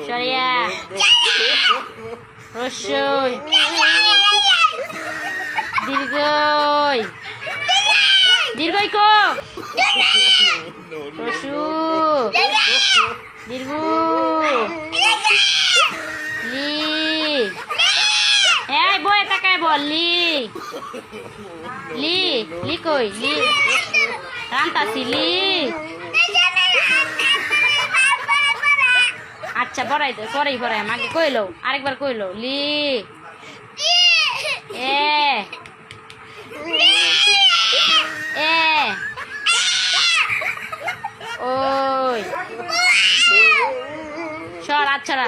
সরিয়া রসই দীর্ঘই দীর্ঘই ক রসু দীর্ঘ লি এই বয়ে তাকায় বল লি লি লি কই লি রান্তাছি লি আচ্ছা পড়াই দে পরেই পড়াই আমাকে কইলো আরেকবার কইলো লি এ এ ওই সর আচ্ছারা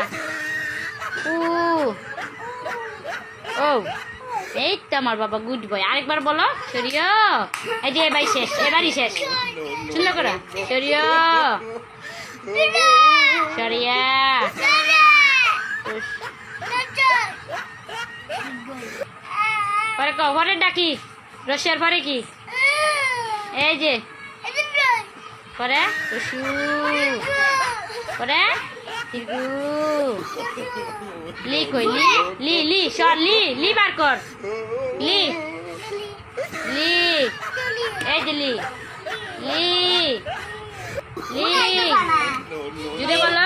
উ ও এই তো আমার বাবা গুড বয় আরেকবার বলো সরিয়া এই যে এবারই শেষ এবারই শেষ সুন্দর করে সরিয়া সরিয়া পরে পরে ডাকি রসিয়ার পরে কি এই যে পরে রসু পরে লি কই লি লি লি সর লি লি বার কর লি লি এই যে লি লি লি জুড়ে বলো